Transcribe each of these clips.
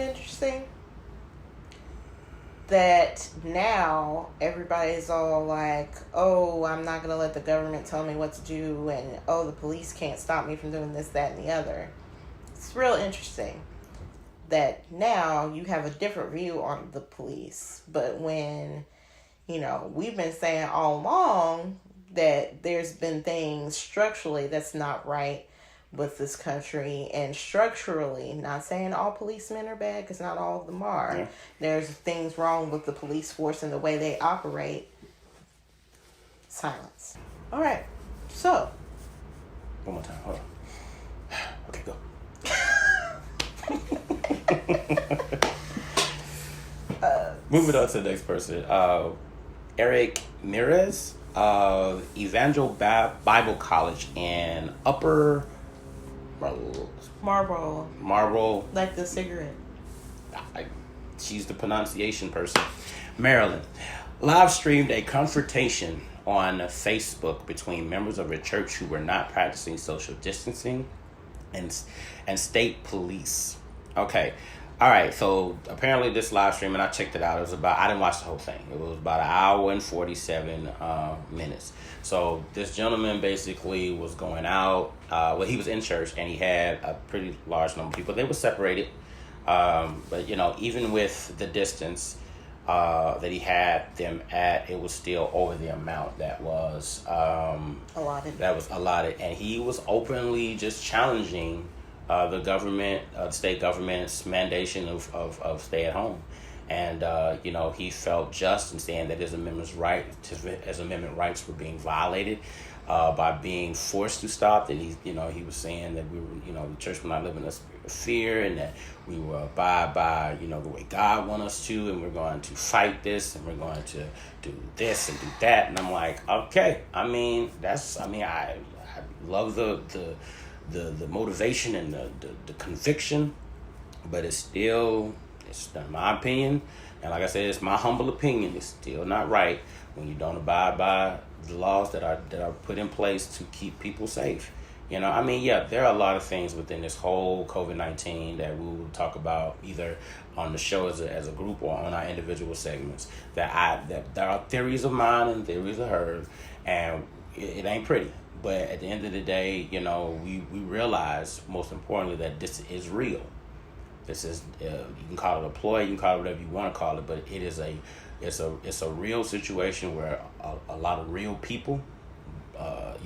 interesting? That now everybody's all like, oh, I'm not going to let the government tell me what to do, and oh, the police can't stop me from doing this, that, and the other. It's real interesting that now you have a different view on the police. But when, we've been saying all along that there's been things structurally that's not right with this country, and structurally, not saying all policemen are bad, because not all of them are. Yeah. There's things wrong with the police force and the way they operate. Silence. All right. So. One more time. Hold on. Okay, go. Moving on to the next person. Eric Mirez of Evangel Bible College in Upper Marlboro. Like the cigarette. She's the pronunciation person. Maryland. Live streamed a confrontation on Facebook between members of a church who were not practicing social distancing and state police. Okay. All right. So apparently this live stream, and I checked it out, I didn't watch the whole thing. It was about an hour and 47 minutes. So this gentleman basically was going out. He was in church, and he had a pretty large number of people. They were separated. But, even with the distance that he had them at, it was still over the amount that was allotted. And he was openly just challenging the government, the state government's mandation of stay at home. And, he felt just in saying that his amendment rights were being violated by being forced to stop. That he was saying that we were, the church will not live in a spirit of fear, and that we will abide by, the way God wants us to, and we're going to fight this, and we're going to do this and do that. And I'm like, okay, I love the motivation and the conviction, but it's in my opinion, and like I said, it's my humble opinion, it's still not right when you don't abide by the laws that are put in place to keep people safe. There are a lot of things within this whole COVID-19 that we will talk about either on the show as a group or on our individual segments, that there are theories of mine and theories of hers, and it ain't pretty. But at the end of the day, we realize, most importantly, that this is real. This is you can call it a ploy, you can call it whatever you want to call it, but it is it's a real situation where a lot of real people, are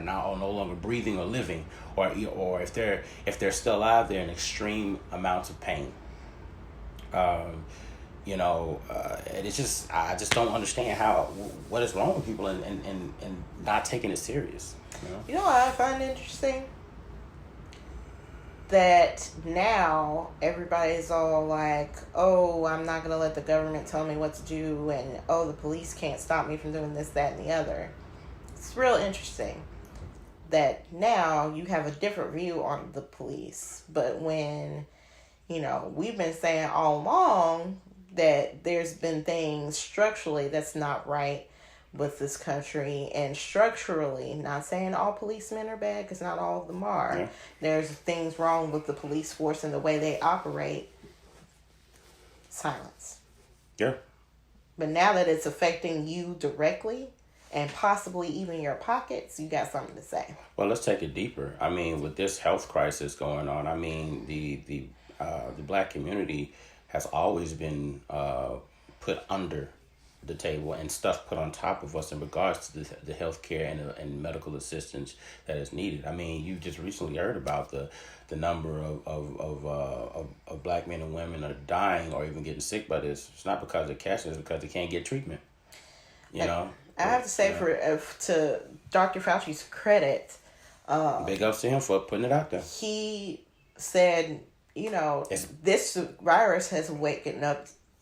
now no longer breathing or living, or if they're still alive, they're in extreme amounts of pain. And it's just, I just don't understand what is wrong with people and not taking it serious. You know what I find interesting? That now everybody's all like, oh, I'm not going to let the government tell me what to do, and oh, the police can't stop me from doing this, that, and the other. It's real interesting that now you have a different view on the police. But when, we've been saying all along that there's been things structurally that's not right with this country, and structurally, not saying all policemen are bad, because not all of them are. Yeah. There's things wrong with the police force and the way they operate. Silence. Yeah. But now that it's affecting you directly, and possibly even your pockets, you got something to say. Well, let's take it deeper. With this health crisis going on, the black community has always been put under the table and stuff put on top of us in regards to the healthcare and medical assistance that is needed. You just recently heard about the number of black men and women are dying or even getting sick by this. It's not because they're catching it, it's because they can't get treatment. I have to say, to Dr. Fauci's credit, big ups to him for putting it out there. He said, this virus has waken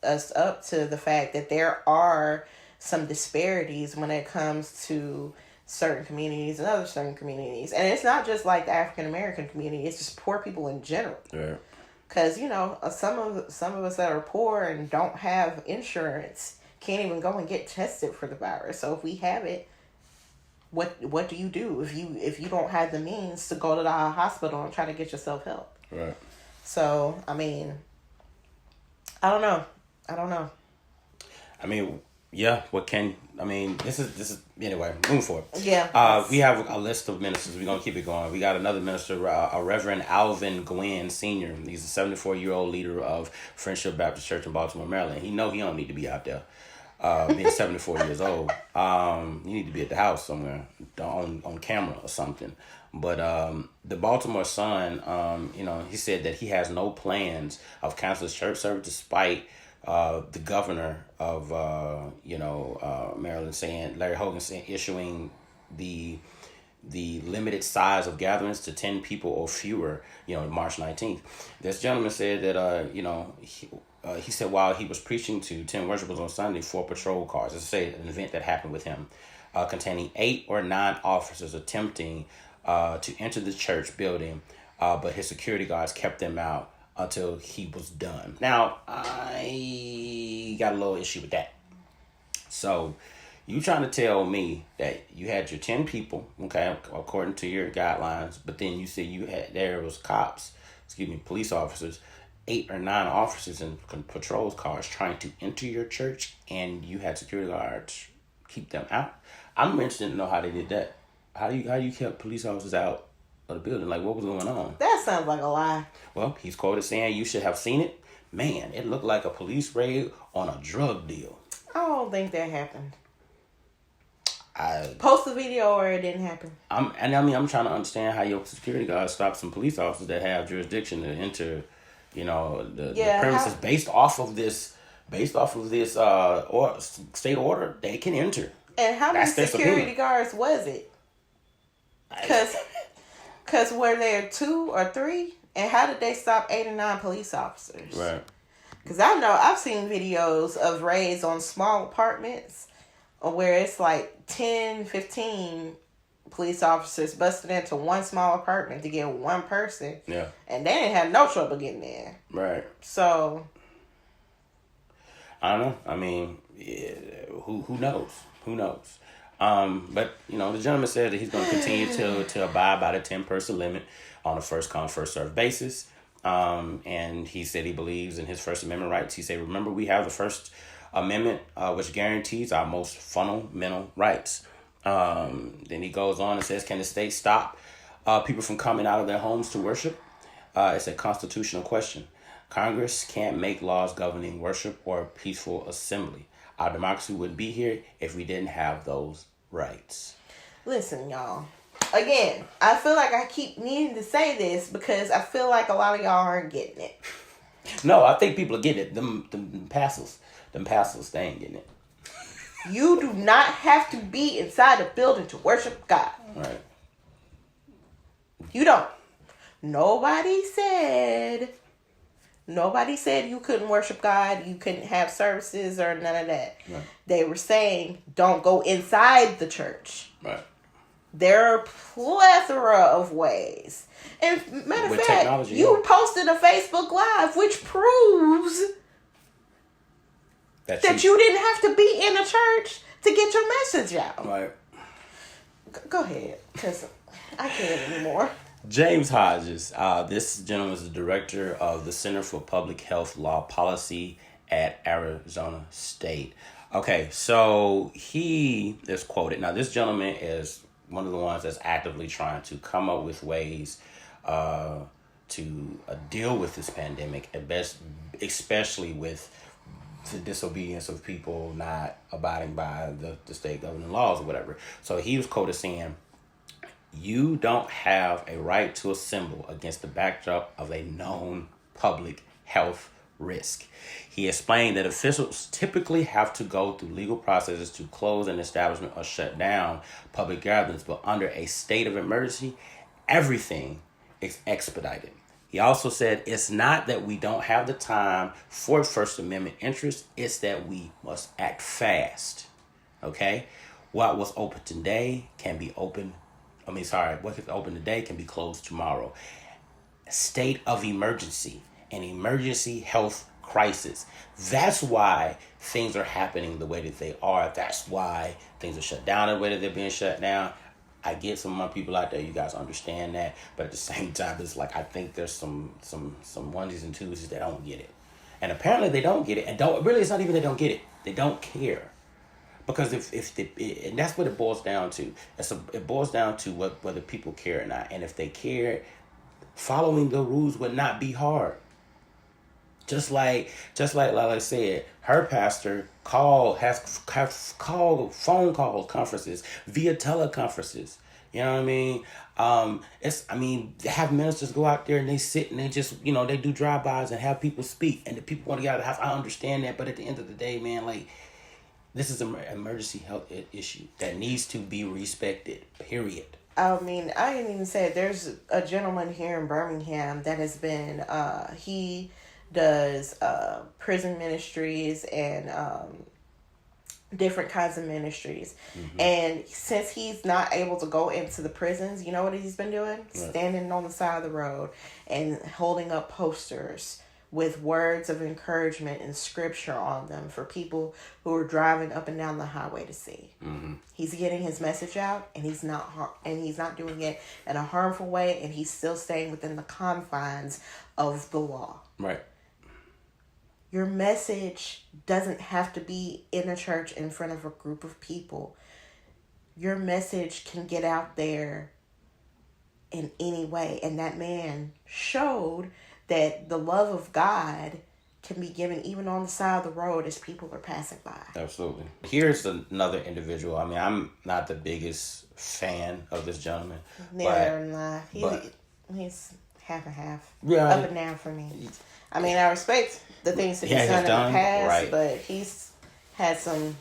us up to the fact that there are some disparities when it comes to certain communities and other certain communities. And it's not just like the African American community, it's just poor people in general. Yeah. Because, some of us that are poor and don't have insurance can't even go and get tested for the virus. So if we have it, what do you do if you don't have the means to go to the hospital and try to get yourself help? Right. So, I don't know. I mean, yeah. This is anyway. Moving forward. Yeah. We have a list of ministers. We're gonna keep it going. We got another minister, a Reverend Alvin Gwynn Sr. He's a 74-year-old leader of Friendship Baptist Church in Baltimore, Maryland. He don't need to be out there. Being 74 years old, you need to be at the house somewhere on camera or something. But the Baltimore Sun, he said that he has no plans of canceling church service despite the governor of Maryland Larry Hogan issuing the limited size of gatherings to 10 people or fewer, March 19th. This gentleman said that he said while he was preaching to 10 worshipers on Sunday, 4 patrol cars, let's say an event that happened with him, containing 8 or 9 officers attempting to enter the church building, but his security guards kept them out until he was done. Now, I got a little issue with that. So, you trying to tell me that you had your 10 people, okay, according to your guidelines, but then you said there was police officers, 8 or 9 officers in patrol cars trying to enter your church, and you had security guards keep them out? I'm interested to know how they did that. How you kept police officers out of the building? Like, what was going on? That sounds like a lie. Well, he's quoted saying, "You should have seen it. Man, it looked like a police raid on a drug deal." I don't think that happened. Post the video or it didn't happen. I'm trying to understand how your security guards stop some police officers that have jurisdiction to enter, the premises based off of this or state order. They can enter. And how many security guards was it? Because were there 2 or 3? And how did they stop 8 or 9 police officers? Right. Because I know I've seen videos of raids on small apartments where it's like 10, 15 police officers busted into one small apartment to get one person. Yeah. And they didn't have no trouble getting in. Right. So. I don't know. I mean, who knows? Who knows? But, the gentleman said that he's going to continue to abide by the 10-person limit on a first-come, first-served basis. And he said he believes in his First Amendment rights. He said, remember, we have the First Amendment, which guarantees our most fundamental rights. Then he goes on and says, can the state stop people from coming out of their homes to worship? It's a constitutional question. Congress can't make laws governing worship or peaceful assembly. Our democracy wouldn't be here if we didn't have those rights. Listen, y'all. Again, I feel like I keep needing to say this because I feel like a lot of y'all aren't getting it. No, I think people are getting it. Them pastors, they ain't getting it. You do not have to be inside the building to worship God. Right. You don't. Nobody said you couldn't worship God, you couldn't have services or none of that. Right. They were saying don't go inside the church. Right. There are a plethora of ways. And matter of fact, you posted a Facebook Live which proves that you didn't have to be in a church to get your message out. Right. Go ahead, because I can't anymore. James Hodges, this gentleman is the director of the Center for Public Health Law Policy at Arizona State. Okay, so he is quoted. Now, this gentleman is one of the ones that's actively trying to come up with ways to deal with this pandemic, especially with the disobedience of people not abiding by the state governing laws or whatever. So he was quoted saying, "You don't have a right to assemble against the backdrop of a known public health risk." He explained that officials typically have to go through legal processes to close an establishment or shut down public gatherings, but under a state of emergency, everything is expedited. He also said it's not that we don't have the time for First Amendment interests, it's that we must act fast. Okay? What was open today can be open. What is open today can be closed tomorrow. State of emergency, an emergency health crisis. That's why things are happening the way that they are. That's why things are shut down the way that they're being shut down. I get some of my people out there, you guys understand that, but at the same time, it's like I think there's some onesies and twosies that don't get it. And apparently they don't get it. And it's not even they don't get it. They don't care. Because and that's what it boils down to. It boils down to whether people care or not. And if they care, following the rules would not be hard. Just like Lala said, her pastor has called phone calls, conferences, via teleconferences. You know what I mean? They have ministers go out there and they sit and they just, they do drive-bys and have people speak. And the people want to get out of the house. I understand that. But at the end of the day, man, like, this is an emergency health issue that needs to be respected, period. I mean, I didn't even say it. There's a gentleman here in Birmingham that has been, he does prison ministries and different kinds of ministries. Mm-hmm. And since he's not able to go into the prisons, you know what he's been doing? Right. Standing on the side of the road and holding up posters with words of encouragement and scripture on them for people who are driving up and down the highway to see. Mm-hmm. He's getting his message out, and he's not doing it in a harmful way, and he's still staying within the confines of the law. Right. Your message doesn't have to be in a church in front of a group of people. Your message can get out there in any way, and that man showed that the love of God can be given even on the side of the road as people are passing by. Absolutely. Here's another individual. I mean, I'm not the biggest fan of this gentleman. Neither am I. He's half and half. Yeah. Up and down for me. I mean, I respect the things that he's done in the past, right, but he's had some...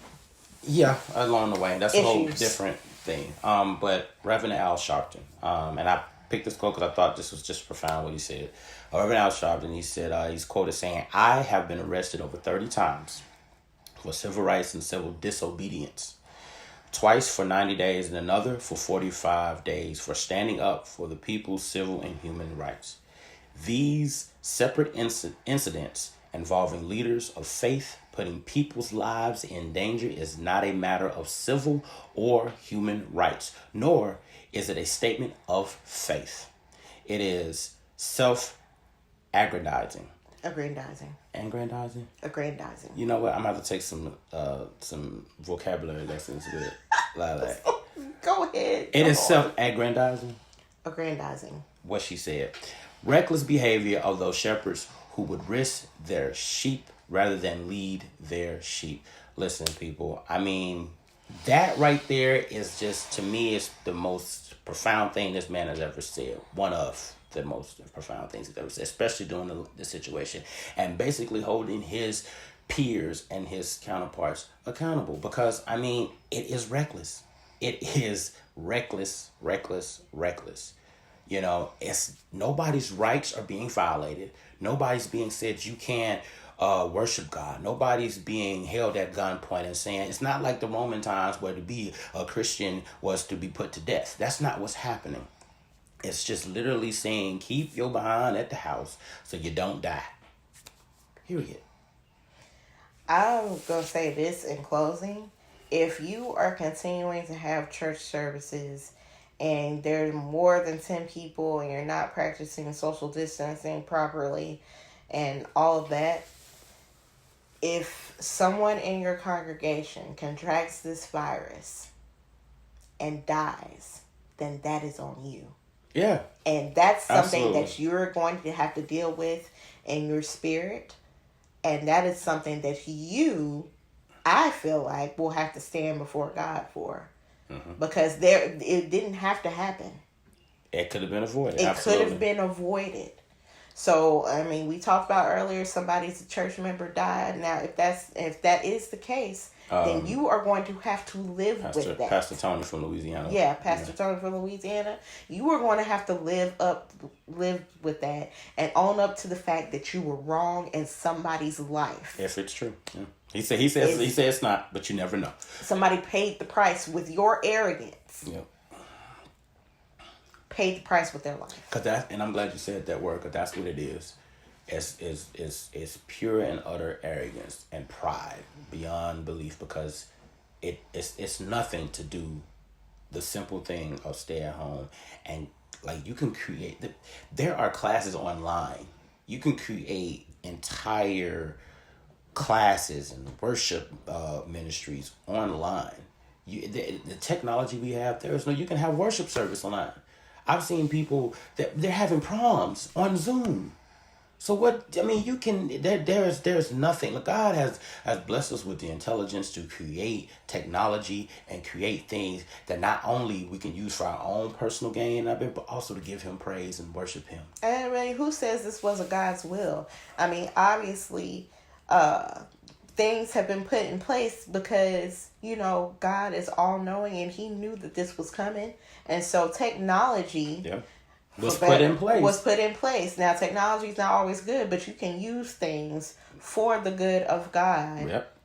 Yeah, along the way. That's issues. A whole different thing. But Reverend Al Sharpton, and I picked this quote because I thought this was just profound what he said. Reverend Al Sharpton, he said, he's quoted saying, "I have been arrested over 30 times for civil rights and civil disobedience. Twice for 90 days and another for 45 days for standing up for the people's civil and human rights. These separate incidents involving leaders of faith putting people's lives in danger is not a matter of civil or human rights, nor is it a statement of faith. It is self-aggrandizing." Aggrandizing. You know what? I'm going to have to take some vocabulary lessons with Lala. Go ahead. It is self-aggrandizing. Aggrandizing. What she said. Reckless behavior of those shepherds who would risk their sheep rather than lead their sheep. Listen, people, I mean, that right there is just, to me, is the most profound thing this man has ever said. One of the most profound things he's ever said, especially during the situation. And basically holding his peers and his counterparts accountable. Because, I mean, it is reckless. It is reckless. It's nobody's rights are being violated. Nobody's being said you can't worship God. Nobody's being held at gunpoint and saying it's not like the Roman times where to be a Christian was to be put to death. That's not what's happening. It's just literally saying keep your behind at the house so you don't die. Period. I'm going to say this in closing. If you are continuing to have church services and there's more than 10 people and you're not practicing social distancing properly and all of that, if someone in your congregation contracts this virus and dies, then that is on you. Yeah. And that's something absolutely. that you're going to have to deal with in your spirit. And that is something that I feel like, will have to stand before God for. Mm-hmm. Because it didn't have to happen. It could have been avoided. It could have been avoided. So, I mean, we talked about earlier, somebody's church member died. Now, if that is the case, then you are going to have to live with that. Pastor Tony from Louisiana. Yeah, Tony from Louisiana. You are going to have to live with that and own up to the fact that you were wrong in somebody's life. If it's true. Yeah. He said it's not, but you never know. Somebody paid the price with your arrogance. Yep. Paid the price with their life. And I'm glad you said that word, because that's what it is. It's pure and utter arrogance and pride beyond belief, because it's nothing to do the simple thing of stay at home. And like, you can create there are classes online. You can create entire classes and worship ministries online. The technology we have, you can have worship service online. I've seen people that they're having proms on Zoom. So what, I mean, you can, there's nothing. Look, God has blessed us with the intelligence to create technology and create things that not only we can use for our own personal gain, but also to give him praise and worship him. And I mean, who says this wasn't God's will? I mean, obviously, things have been put in place because, God is all-knowing and he knew that this was coming. And so technology... Yeah. Was put in place. Now, technology is not always good, but you can use things for the good of God. Yep.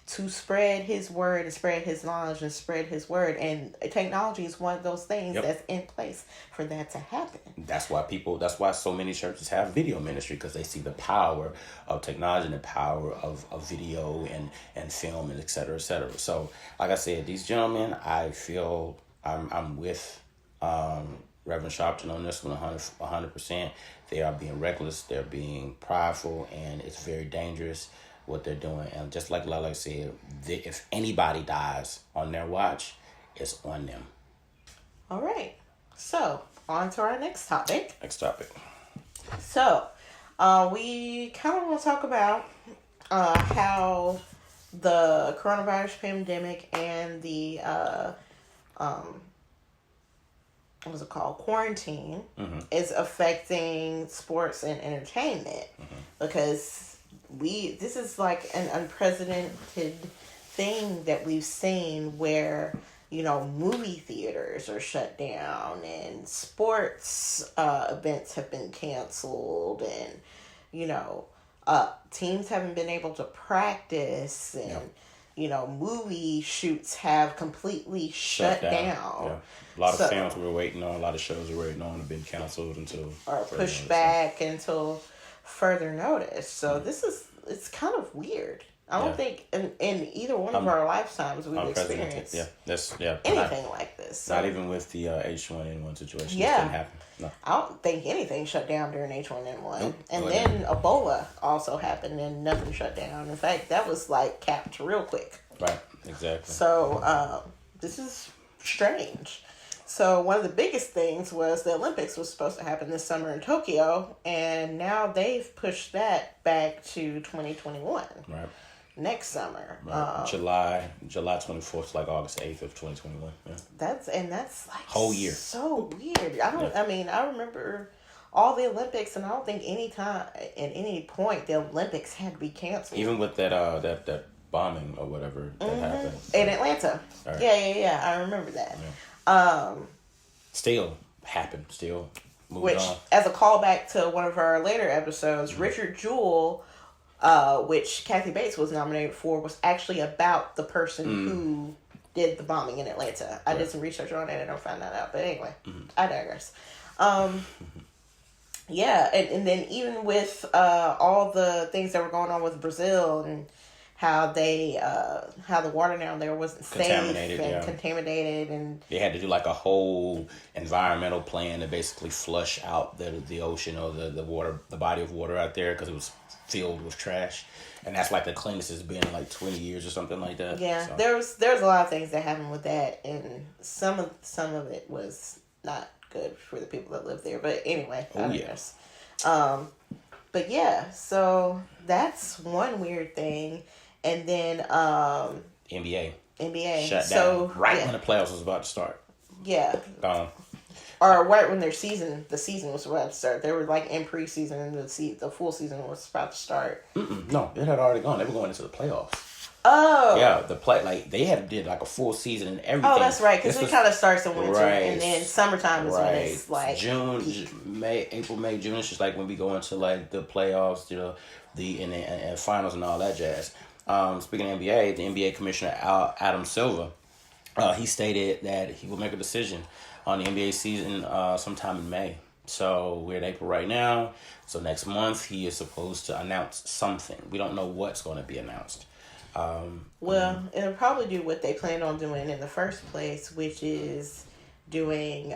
To spread his word and spread his knowledge and spread his word. And technology is one of those things that's in place for that to happen. That's why so many churches have video ministry, because they see the power of technology and the power of video and film and et cetera, et cetera. So, like I said, these gentlemen, I feel I'm with Reverend Sharpton on this one 100%. They are being reckless, they're being prideful, and it's very dangerous what they're doing. And just like Lala said, if anybody dies on their watch, it's on them. All right. So, on to our next topic. So, we kind of want to talk about how the coronavirus pandemic and the quarantine is affecting sports and entertainment, because this is like an unprecedented thing that we've seen where, movie theaters are shut down and sports events have been canceled, and teams haven't been able to practice, and movie shoots have completely shut down. Yeah. A lot of films we were waiting on, a lot of shows we were waiting on have been canceled or pushed back until further notice. So it's kind of weird. I don't think in either one of our lifetimes we've experienced anything like this. Not even with the H1N1 situation. Yeah. This didn't happen. No. I don't think anything shut down during H1N1. Nope. And then Ebola also happened and nothing shut down. In fact, that was capped real quick. Right, exactly. So this is strange. So one of the biggest things was the Olympics was supposed to happen this summer in Tokyo, and now they've pushed that back to 2021. Right. Next summer. Right. July 24th, August 8th of 2021. Yeah. That's whole year. So weird. I remember all the Olympics, and I don't think at any point the Olympics had to be canceled. Even with that bombing or whatever that happened. In Atlanta. Right. Yeah. I remember that. Yeah. Still happened. Still moved on. As a callback to one of our later episodes, Richard Jewell, which Kathy Bates was nominated for, was actually about the person who did the bombing in Atlanta. I did some research on it and I found that out. But anyway, I digress. Yeah, and then even with all the things that were going on with Brazil and how the water down there wasn't safe and contaminated, and they had to do a whole environmental plan to basically flush out the ocean or the water, the body of water out there, because it was filled with trash, and that's the cleanest it's been in 20 years or something like that. Yeah, so. There's a lot of things that happened with that, and some of it was not good for the people that live there. But anyway, I guess. But yeah, so that's one weird thing. And then NBA shut down when the playoffs was about to start. Yeah. Or right when the season was about to start. They were in preseason, and the full season was about to start. No, it had already gone. They were going into the playoffs. Oh. Yeah, they had did a full season and everything. Oh, that's right, because it kind of starts in winter, and then summertime is when it's June, April, May, June. It's just when we go into the playoffs, and finals and all that jazz. Speaking of NBA, the NBA commissioner Adam Silver, he stated that he will make a decision on the NBA season sometime in May. So we're in April right now. So next month he is supposed to announce something. We don't know what's going to be announced. It'll probably do what they planned on doing in the first place, which is doing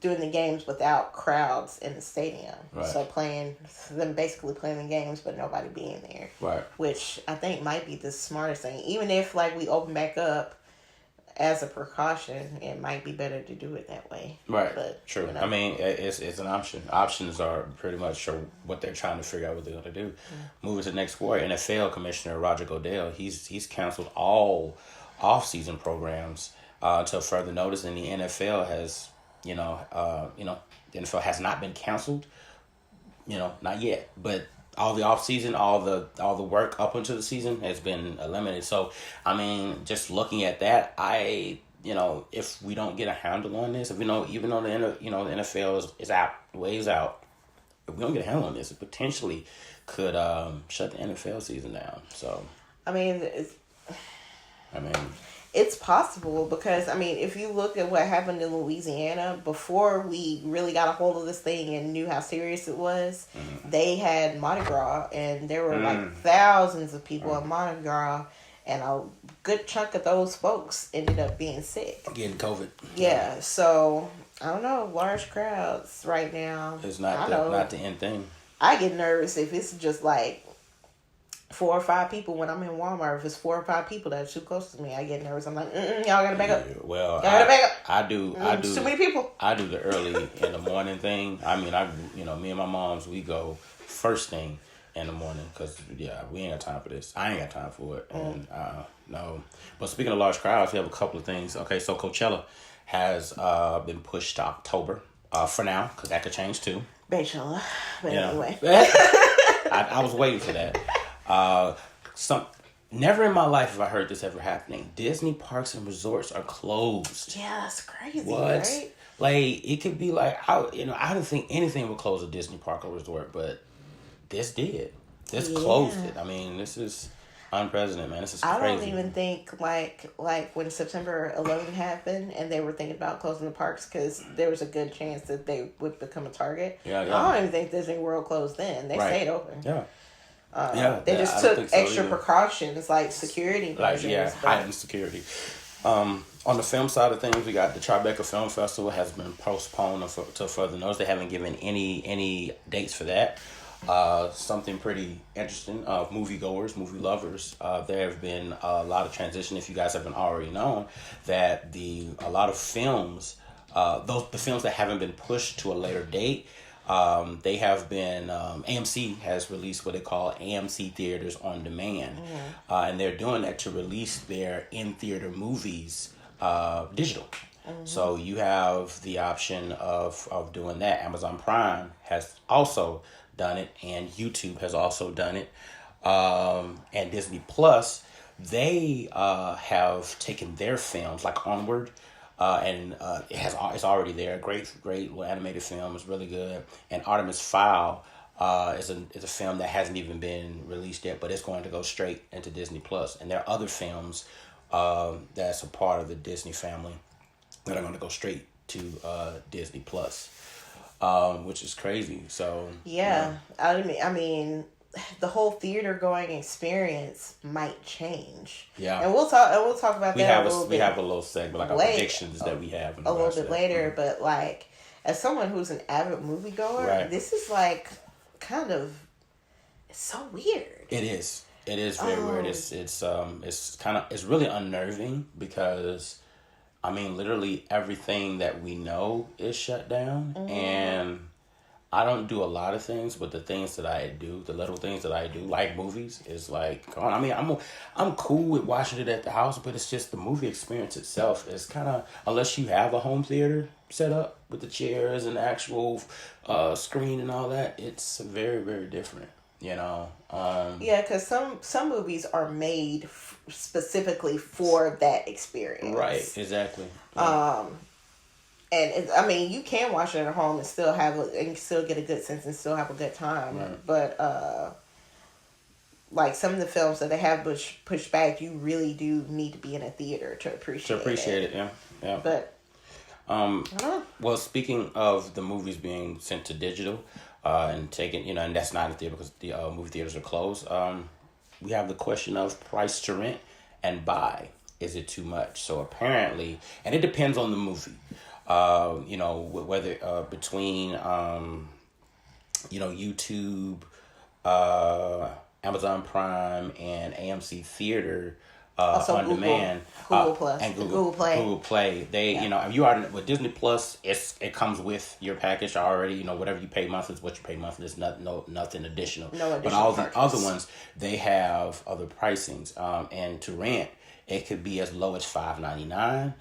doing the games without crowds in the stadium. Right. So basically playing the games, but nobody being there. Right. Which I think might be the smartest thing. Even if like we open back up as a precaution, it might be better to do it that way. Right. But, true. You know. I mean, it's an option. Options are pretty much what they're trying to figure out what they're going to do. Moving to the next sport, NFL Commissioner Roger Goodell, he's canceled all off-season programs until further notice, and the NFL has, the NFL has not been canceled, not yet, but all the off season, all the work up until the season has been eliminated. So, I mean, just looking at that, if we don't get a handle on this, even though the NFL is out, ways out, if we don't get a handle on this, it potentially could shut the NFL season down. So, it's possible because, if you look at what happened in Louisiana, before we really got a hold of this thing and knew how serious it was, they had Mardi Gras, and there were like thousands of people at Mardi Gras, and a good chunk of those folks ended up being sick. Getting COVID. Yeah, so, I don't know, large crowds right now. It's not the end thing. I get nervous if it's just like 4 or 5 people when I'm in Walmart. If it's 4 or 5 people that are too close to me, I get nervous. I'm like, y'all gotta back up. Well, y'all gotta back up. I do. Too many people. I do the early in the morning thing. Me and my moms, we go first thing in the morning because we ain't got time for this. I ain't got time for it. And no. But speaking of large crowds, we have a couple of things. Okay, so Coachella has been pushed to October for now because that could change too. Bachelor. But anyway, I was waiting for that. Never in my life have I heard this ever happening. Disney parks and resorts are closed. Yeah, that's crazy. What? Right? Like, it could be like, I didn't think anything would close a Disney park or resort, but this did. This closed it. This is unprecedented, man. This is crazy. I don't even think like when September 11 happened and they were thinking about closing the parks because there was a good chance that they would become a target. Yeah. I don't even think Disney World closed then. They stayed open. Yeah. They just took extra precautions like security measures. Heightened security. On the film side of things, we got the Tribeca Film Festival has been postponed to further notice. They haven't given any dates for that. Something pretty interesting. Moviegoers, movie lovers. There have been a lot of transition. If you guys haven't already known, that a lot of films, the films that haven't been pushed to a later date. They have been, AMC has released what they call AMC Theaters on Demand. And they're doing that to release their in-theater movies digital. So you have the option of doing that. Amazon Prime has also done it, and YouTube has also done it. And Disney Plus, they have taken their films, like Onward, and it's already there. Great little animated film. It's really good. And Artemis Fowl is a film that hasn't even been released yet, but it's going to go straight into Disney Plus. And there are other films that's a part of the Disney family that are going to go straight to Disney Plus, which is crazy. So the whole theater going experience might change. Yeah, and we'll talk about that a little bit. We have a little segment like our predictions that we have a little bit later. But like, as someone who's an avid moviegoer, this is like kind of, it's so weird. It is very weird. It's really unnerving because, literally everything that we know is shut down, and I don't do a lot of things, but the things that I do, the little things that I do, like movies, is like gone. I'm cool with watching it at the house, but it's just the movie experience itself is kind of, unless you have a home theater set up with the chairs and the actual screen and all that, it's very, very different. Because some movies are made specifically for that experience. Right. Exactly. And you can watch it at home and still get a good sense and still have a good time. Right. But like some of the films that they have pushed back, you really do need to be in a theater to appreciate it. Yeah. But well, speaking of the movies being sent to digital and taken, and that's not a theater because the movie theaters are closed. We have the question of price to rent and buy. Is it too much? So apparently, and it depends on the movie. Whether between YouTube, Amazon Prime, and AMC Theater Also on demand, Google Plus, and Google Play. Google Play. They, if you are with Disney Plus, it comes with your package already. Whatever you pay monthly is what you pay monthly. There's nothing additional. No additional. But all charges. the other ones, they have other pricings. And to rent, it could be as low as $5.99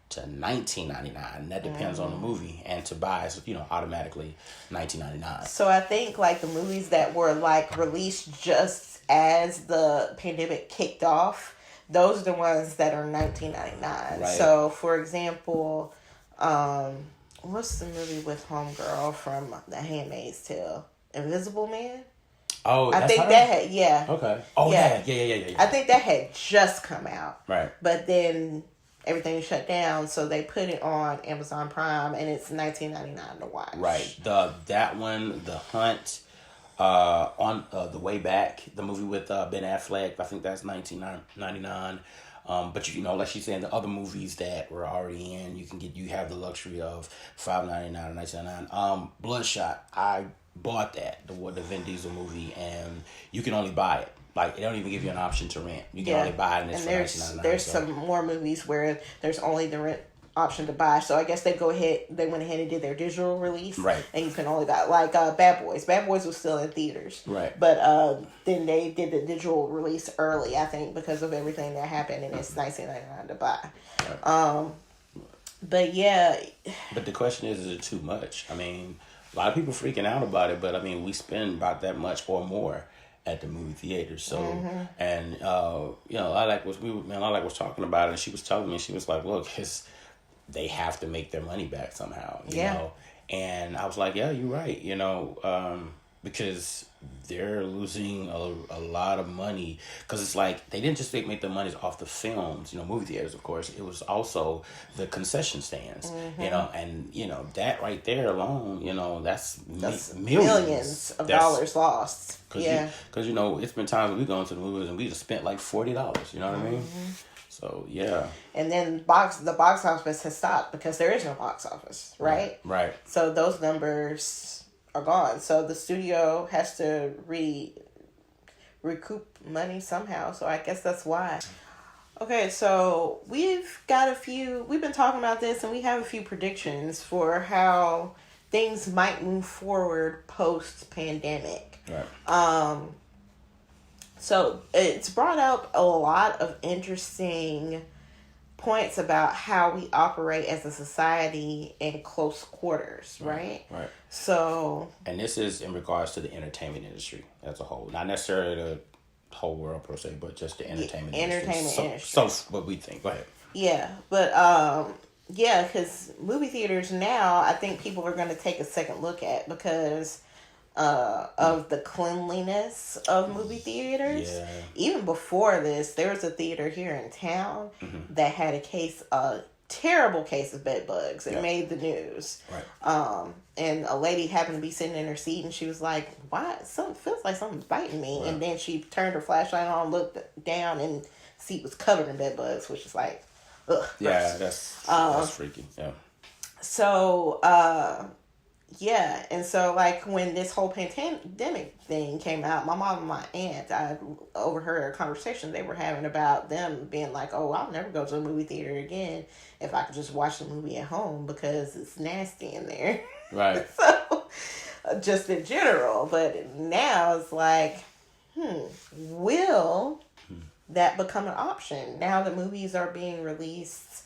to $19.99, and that depends on the movie. And to buy is automatically $19.99. So I think like the movies that were like released just as the pandemic kicked off, those are the ones that are $19.99. Right. So for example, what's the movie with Homegirl from The Handmaid's Tale? Invisible Man? Oh, I think that had okay. Oh yeah. I think that had just come out. Right. But then everything shut down, so they put it on Amazon Prime, and it's $19.99 to watch. Right. That one, The Hunt, on The Way Back, the movie with Ben Affleck, I think that's $19.99. But like she's saying, the other movies that were already in, you have the luxury of $5.99 or $19.99. Bloodshot, I bought that, the Vin Diesel movie, and you can only buy it. Like, they don't even give you an option to rent. You can only buy it, and it's for $19.99. There's some more movies where there's only the rent option to buy. So I guess they went ahead and did their digital release. Right. And you can only buy, like, Bad Boys. Bad Boys was still in theaters. Right. But then they did the digital release early, I think, because of everything that happened, and it's $19.99 to buy. Right. But yeah. But the question is it too much? I mean, a lot of people freaking out about it, but I mean, we spend about that much or more at the movie theater. So, and I was talking about it, and she was telling me, she was like, look, they have to make their money back somehow, you know? And I was like, yeah, you're right, because they're losing a lot of money, because it's like they didn't just make the money off the films, movie theaters, of course. It was also the concession stands, and that right there alone, that's millions of dollars lost. Because it's been times when we go into the movies and we just spent like $40. You know what I mean? So yeah. And then the box office has stopped because there is no box office, right? Right. So those numbers are gone. So the studio has to recoup money somehow. So I guess that's why. Okay, so we've been talking about this, and we have a few predictions for how things might move forward post-pandemic. Right. So it's brought up a lot of interesting points about how we operate as a society in close quarters, right? Right. So... And this is in regards to the entertainment industry as a whole. Not necessarily the whole world per se, but just the entertainment industry. So what we think. Go ahead. Yeah, but... because movie theaters now, I think people are going to take a second look at because... of the cleanliness of movie theaters. Yeah. Even before this, there was a theater here in town that had a terrible case of bed bugs. It made the news. Right. And a lady happened to be sitting in her seat, and she was like, "Why? Something feels like something's biting me." Right. And then she turned her flashlight on, looked down, and the seat was covered in bed bugs, which is like, ugh. Yeah, that's freaky. Yeah. So, yeah, and so like when this whole pandemic thing came out, my mom and my aunt, I overheard a conversation they were having about them being like, "Oh, I'll never go to a movie theater again if I could just watch the movie at home because it's nasty in there." Right. So, just in general, but now it's like, will that become an option now that movies are being released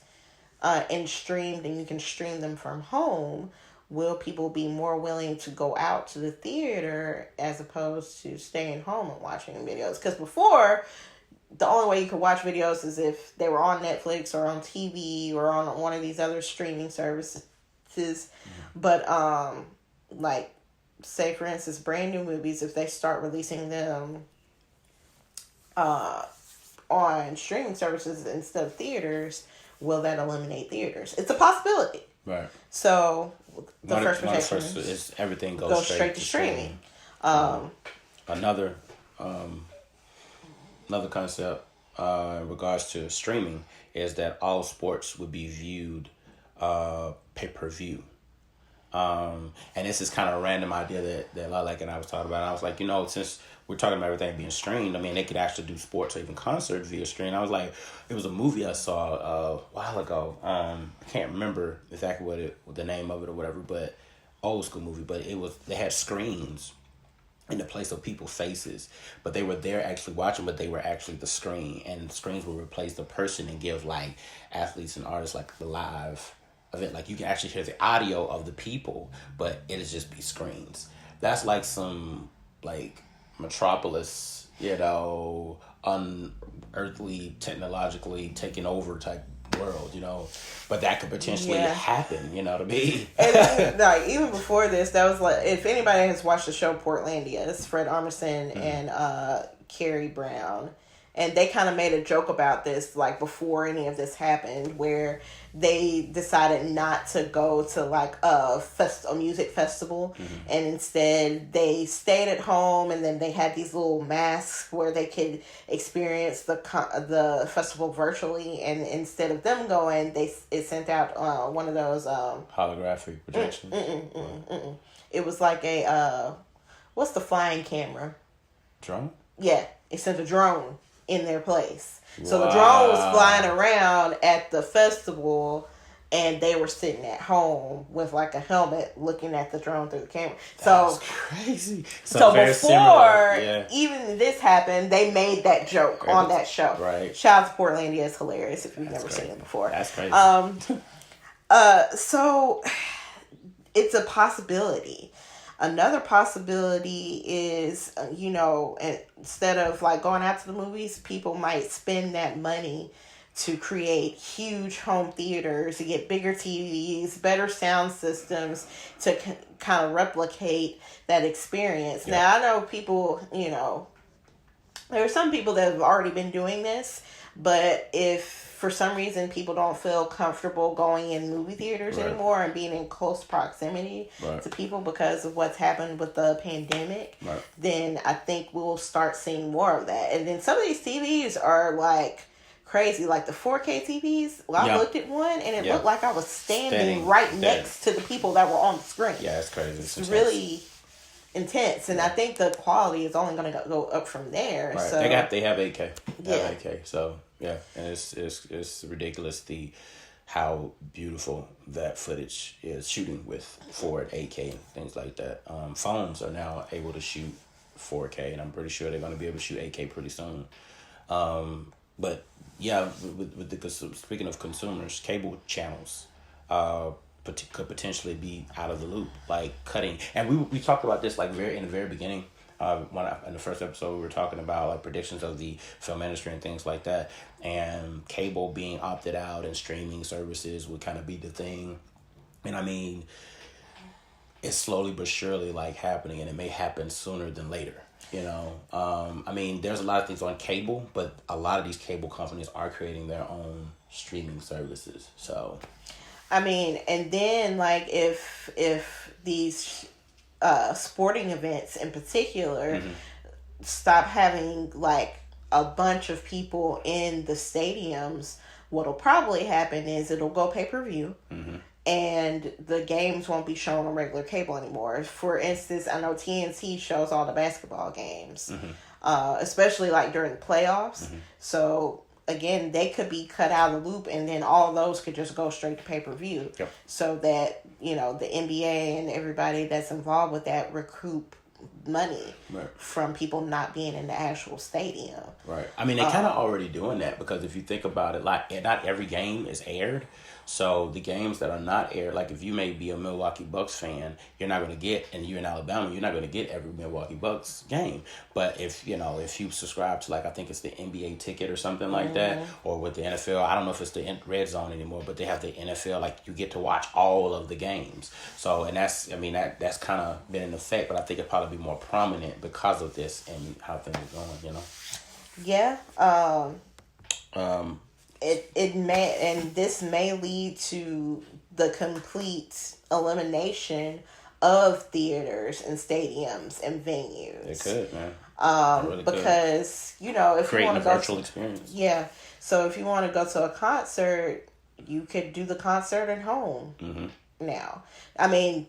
and streamed, and you can stream them from home? Will people be more willing to go out to the theater as opposed to staying home and watching videos? Because before, the only way you could watch videos is if they were on Netflix or on TV or on one of these other streaming services. But, like, say, for instance, brand new movies, if they start releasing them on streaming services instead of theaters, will that eliminate theaters? It's a possibility. Right. So the first protection is everything goes straight to streaming. Another concept in regards to streaming is that all sports would be viewed pay-per-view. And this is kind of a random idea that Lilac and I was talking about. I was like, since we're talking about everything being streamed, I mean, they could actually do sports or even concerts via stream. I was like, it was a movie I saw a while ago. I can't remember exactly what the name of it or whatever, but old school movie. But they had screens in the place of people's faces, but they were there actually watching, but they were actually the screen, and the screens would replace the person and give like athletes and artists like the live event. Like you can actually hear the audio of the people, but it'll just be screens. That's like some like Metropolis, unearthly, technologically taking over type world, but that could potentially happen, to me. And like even before this, that was like, if anybody has watched the show Portlandia, it's Fred Armisen and Carrie Brown. And they kind of made a joke about this, like, before any of this happened, where they decided not to go to, like, a music festival. And instead, they stayed at home, and then they had these little masks where they could experience the festival virtually. And instead of them going, it sent out one of those... holographic projections. It was like a... what's the flying camera? Drone? Yeah, it sent a drone in their place. So the drone was flying around at the festival, and they were sitting at home with like a helmet looking at the drone through the camera. That's crazy. So before even this happened, they made that joke on that show. Right. Shout out to Portlandia, it's hilarious if you've never seen it before. That's crazy. So it's a possibility. Another possibility is, instead of like going out to the movies, people might spend that money to create huge home theaters, to get bigger TVs, better sound systems, to kind of replicate that experience. Yeah. Now, I know people, there are some people that have already been doing this, but if for some reason people don't feel comfortable going in movie theaters anymore and being in close proximity to people because of what's happened with the pandemic, then I think we'll start seeing more of that. And then some of these TVs are like crazy, like the 4K TVs. Well, I looked at one and it looked like I was standing right next to the people that were on the screen. Yeah, it's crazy. It's really intense, and I think the quality is only going to go up from there. Right. So they have 8K. They have 8K. So yeah, and it's ridiculous how beautiful that footage is shooting with forward 8K and things like that. Phones are now able to shoot 4K, and I'm pretty sure they're going to be able to shoot 8K pretty soon. But yeah, speaking of consumers, cable channels could potentially be out of the loop, like cutting. And we talked about this like in the very beginning. In the first episode, we were talking about like predictions of the film industry and things like that, and cable being opted out and streaming services would kind of be the thing. And I mean, it's slowly but surely like happening, and it may happen sooner than later. I mean, there's a lot of things on cable, but a lot of these cable companies are creating their own streaming services. So, I mean, and then like if these sporting events in particular stop having like a bunch of people in the stadiums, what'll probably happen is it'll go pay-per-view. And the games won't be shown on regular cable anymore. For instance, I know TNT shows all the basketball games, especially like during the playoffs. So again, they could be cut out of the loop, and then all those could just go straight to pay-per-view. So that, the NBA and everybody that's involved with that recoup money from people not being in the actual stadium. Right. I mean, they're kind of already doing that, because if you think about it, like not every game is aired. So the games that are not aired, like if you may be a Milwaukee Bucks fan, you're not going to get, and you're in Alabama, you're not going to get every Milwaukee Bucks game. But if you subscribe to, like, I think it's the NBA ticket or something like that, or with the NFL, I don't know if it's the Red Zone anymore, but they have the NFL, like you get to watch all of the games. So, and that's kind of been in effect, but I think it'll probably be more prominent because of this and how things are going, Yeah. It may, and this may lead to the complete elimination of theaters and stadiums and venues. It could, man. Really because could. If creating you want to go virtual experience. Yeah. So if you want to go to a concert, you could do the concert at home. now. I mean,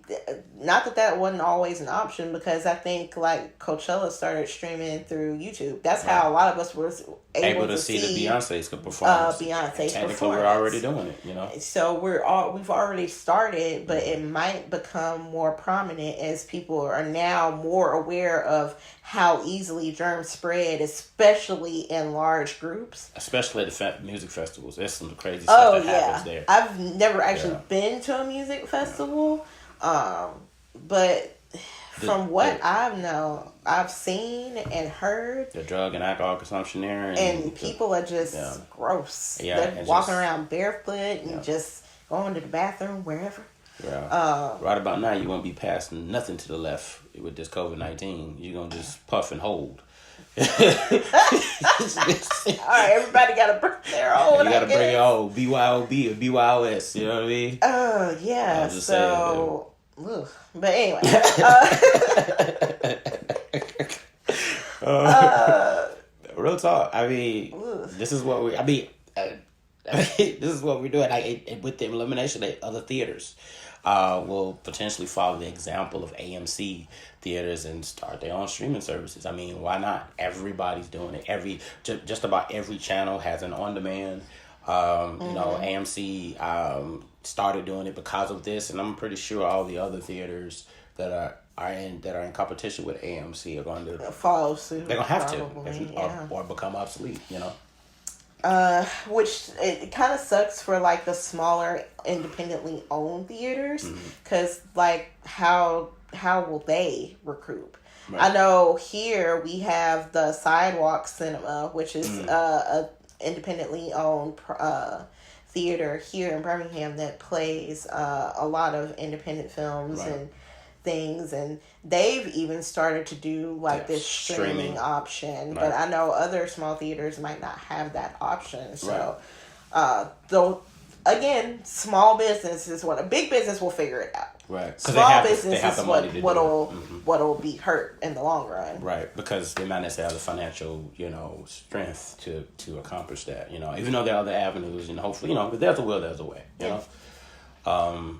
not that wasn't always an option, because I think like Coachella started streaming through YouTube. That's how a lot of us were able to see the Beyonce's performance. Beyonce's Technically, performance. we're already doing it, you know. So we've already started, but it might become more prominent as people are now more aware of how easily germs spread, especially in large groups. Especially at the music festivals. There's some crazy stuff that happens there. I've never actually been to a music festival, but from what I've seen and heard, the drug and alcohol consumption there, and people are just gross. They're walking around barefoot and just going to the bathroom wherever. Yeah. Right about now, you won't be passing nothing to the left with this COVID-19. You're gonna just puff and hold. All right, everybody got to bring their own. You got to bring your own BYOB or BYOS. You know what I mean? Oh yeah. So, but anyway. Real talk. I mean, this is what we. I mean, this is what we're doing. Like with the elimination of other theaters, will potentially follow the example of AMC theaters and start their own streaming services. I mean, why not? Everybody's doing it. Just about every channel has an on-demand. You know, AMC started doing it because of this, and I'm pretty sure all the other theaters that are in competition with AMC are going to follow suit. They're gonna have to, or become obsolete. You know. Which it kind of sucks for like the smaller independently owned theaters, because like how will they recoup? Right. I know here we have the Sidewalk Cinema, which is a independently owned theater here in Birmingham that plays a lot of independent films and things, and they've even started to do like this streaming option, but I know other small theaters might not have that option. So though again, small business is what a big business will figure it out. Right. Small business is what'll be hurt in the long run. Right, because they might not have the financial, strength to accomplish that. Even though there are other avenues, and hopefully, if there's a will, there's a way. You know.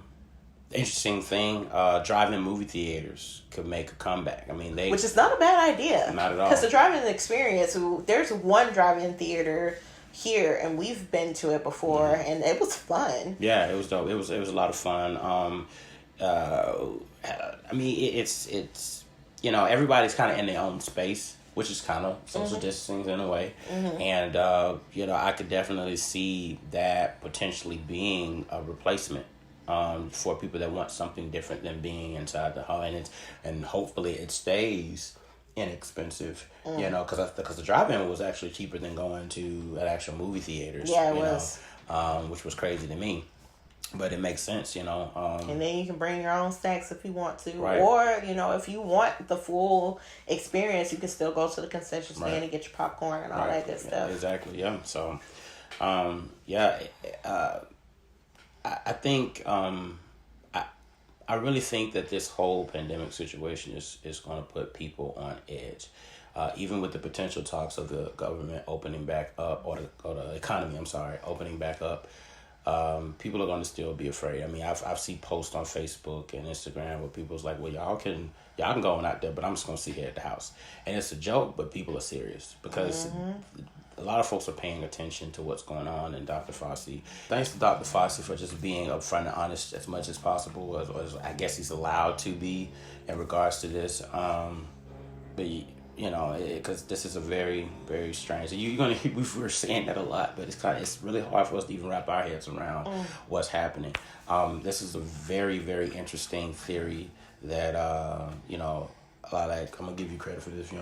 Interesting thing, drive-in movie theaters could make a comeback. I mean, which is not a bad idea. Not at all. Because the drive-in experience, there's one drive-in theater here, and we've been to it before, and it was fun. Yeah, it was dope. It was a lot of fun. I mean, it's everybody's kind of in their own space, which is kind of social distancing in a way. And I could definitely see that potentially being a replacement. For people that want something different than being inside the hall, and hopefully it stays inexpensive, because the drive-in was actually cheaper than going to an actual movie theaters. Yeah, it was, which was crazy to me, but it makes sense, And then you can bring your own snacks if you want to, or if you want the full experience, you can still go to the concession stand and get your popcorn and all that good stuff. Exactly, yeah. So, I think I really think that this whole pandemic situation is going to put people on edge, even with the potential talks of the government opening back up, or the economy. Opening back up. People are going to still be afraid. I mean, I've seen posts on Facebook and Instagram where people's like, "Well, y'all can go on out there, but I'm just going to sit here at the house." And it's a joke, but people are serious because. A lot of folks are paying attention to what's going on, and Dr. Fauci. Thanks to Dr. Fauci for just being upfront and honest as much as possible, as I guess he's allowed to be in regards to this. But because this is a very, very strange. We were saying that a lot, but it's really hard for us to even wrap our heads around what's happening. This is a very, very interesting theory that I'm gonna give you credit for this,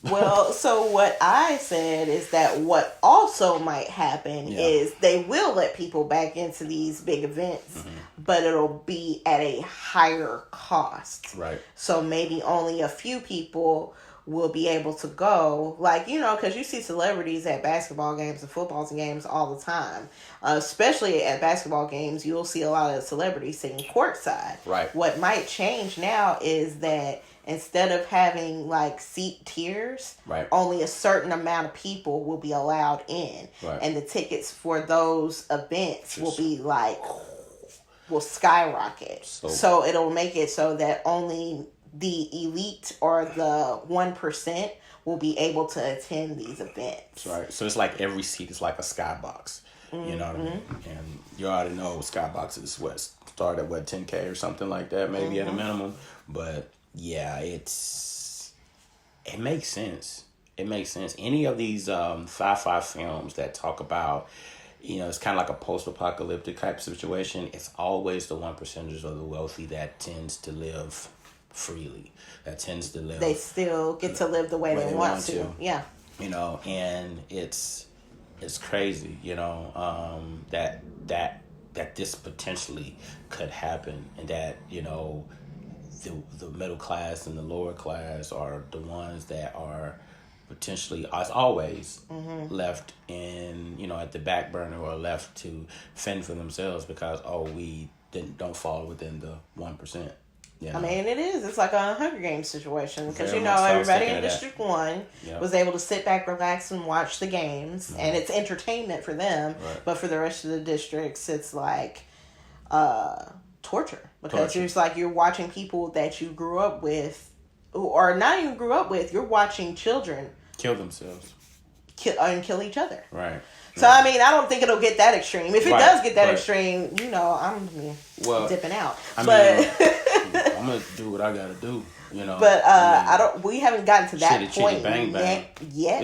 Well, so what I said is that what also might happen is they will let people back into these big events, but it'll be at a higher cost. Right. So maybe only a few people will be able to go, because you see celebrities at basketball games and football games all the time. Especially at basketball games, you'll see a lot of celebrities sitting courtside. Right. What might change now is that instead of having seat tiers, only a certain amount of people will be allowed in. Right. And the tickets for those events will be will skyrocket. So it'll make it so that only the elite or the 1% will be able to attend these events. Right. So it's like every seat is like a skybox. You know what I mean? And you already know skyboxes start at 10K or something like that, maybe at a minimum. But yeah, it makes sense. It makes sense. Any of these sci-fi films that talk about, it's kind of like a post-apocalyptic type situation. It's always the 1%ers or the wealthy that tends to live freely. That tends to live. They still get to live the way they want to. Yeah. And it's crazy, that this potentially could happen, and that the middle class and the lower class are the ones that are potentially, as always, left in at the back burner or left to fend for themselves because we don't fall within the 1%. I mean, it is. It's like a Hunger Games situation because everybody in District 1 was able to sit back, relax, and watch the games, and it's entertainment for them. Right. But for the rest of the districts, it's like torture because it's like you're watching people that you grew up with, or not even grew up with. You're watching children kill themselves, and kill each other. Right. So, I mean, I don't think it'll get that extreme. If it does get that extreme, I'm dipping out. I'm going to do what I got to do, But we haven't gotten to that point bang, bang. yet.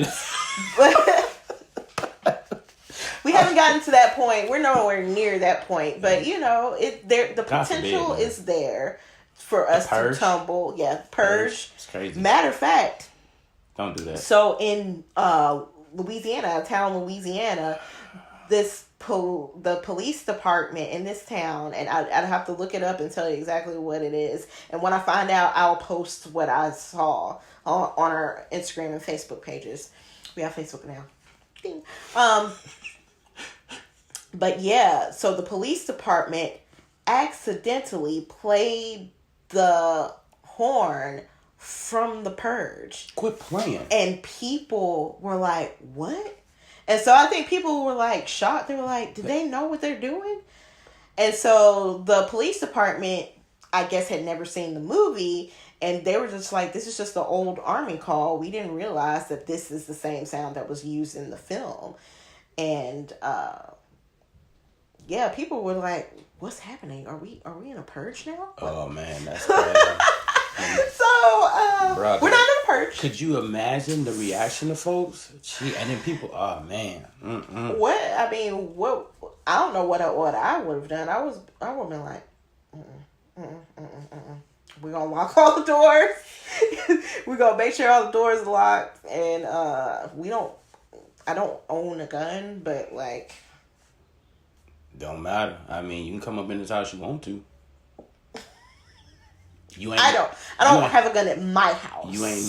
We haven't gotten to that point. We're nowhere near that point. But, the potential is there for us to tumble. Yeah, purge. It's crazy. Matter of fact. Don't do that. So, in Louisiana, a town in Louisiana, the police department in this town, and I'd have to look it up and tell you exactly what it is. And when I find out, I'll post what I saw on our Instagram and Facebook pages. We have Facebook now. Ding. But yeah, so the police department accidentally played the horn from the purge. Quit playing. And people were like, what? And so I think people were like shocked. They were like, did they know what they're doing? And so the police department, I guess, had never seen the movie. And they were just like, this is just the old army call. We didn't realize that this is the same sound that was used in the film. And people were like, what's happening? Are we in a purge now? Oh, man, that's crazy. We're not in a purge. Could you imagine the reaction of folks? And then people, oh man. Mm-mm. What? I mean, what? I don't know what I would have done. I would have been like, we're gonna lock all the doors. We're gonna make sure all the doors are locked, and I don't own a gun, but like, don't matter. I mean, you can come up in this house you want to. I don't have a gun at my house. You ain't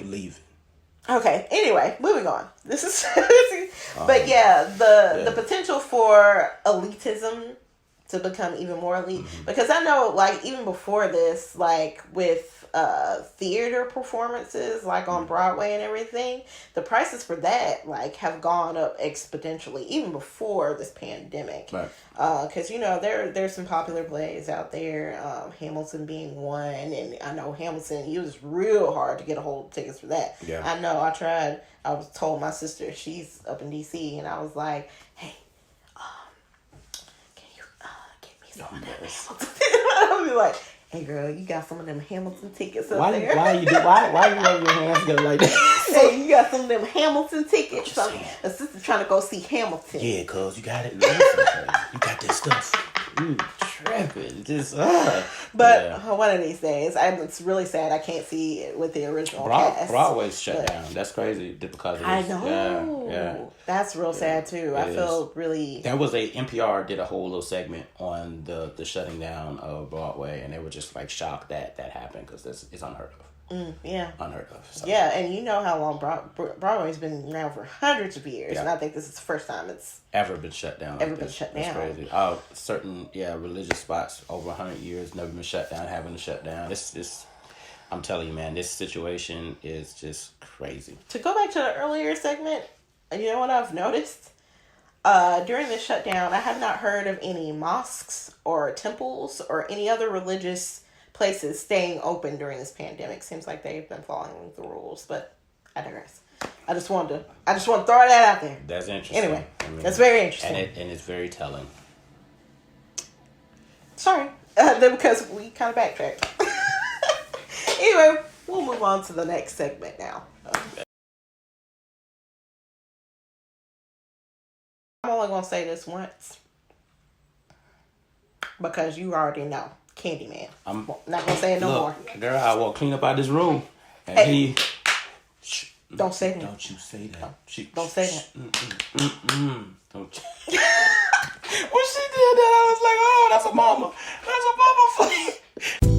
leaving. Okay. Anyway, moving on. This is, but yeah, the potential for elitism to become even more elite, because I know, like, even before this, like with theater performances, like on Broadway and everything, the prices for that have gone up exponentially even before this pandemic. Right. Because there's some popular plays out there, Hamilton being one, and I know Hamilton, it was real hard to get a hold of tickets for that. Yeah. I know, I tried. I was told my sister, she's up in DC, and I was like, hey, can you get me some of that Hamilton? I would be like, hey girl, you got some of them Hamilton tickets up there. Why you wave your hands together like that? Hey, you got some of them Hamilton tickets. A sister trying to go see Hamilton. Yeah, cuz you got it. You got this stuff. Tripping. Just But one of these days, it's really sad I can't see it with the original cast. Broadway's shut down. That's crazy because of this. I know. Yeah. That's real sad too. I feel really. There was NPR did a whole little segment on the shutting down of Broadway, and they were just like shocked that happened because it's unheard of. Yeah. Unheard of. So. Yeah, and you know how long Broadway's been around for hundreds of years, and I think this is the first time it's ever been shut down. That's crazy. Certain religious spots over 100 years never been shut down, having to shut down. This I'm telling you, man, this situation is just crazy. To go back to the earlier segment, you know what I've noticed? during the shutdown, I have not heard of any mosques or temples or any other religious places staying open during this pandemic. Seems like they've been following the rules, but I digress. I just want to throw that out there. That's interesting. Anyway, that's very interesting. And it's very telling. Sorry, because we kind of backtracked. Anyway, we'll move on to the next segment now. I'm only going to say this once because you already know. Candyman. I'm not going to say it no more. Girl, I walk clean up out this room. And hey, don't say that. Don't you say that. Don't say that. Don't you. When she did that, I was like, oh, that's a mama. That's a mama.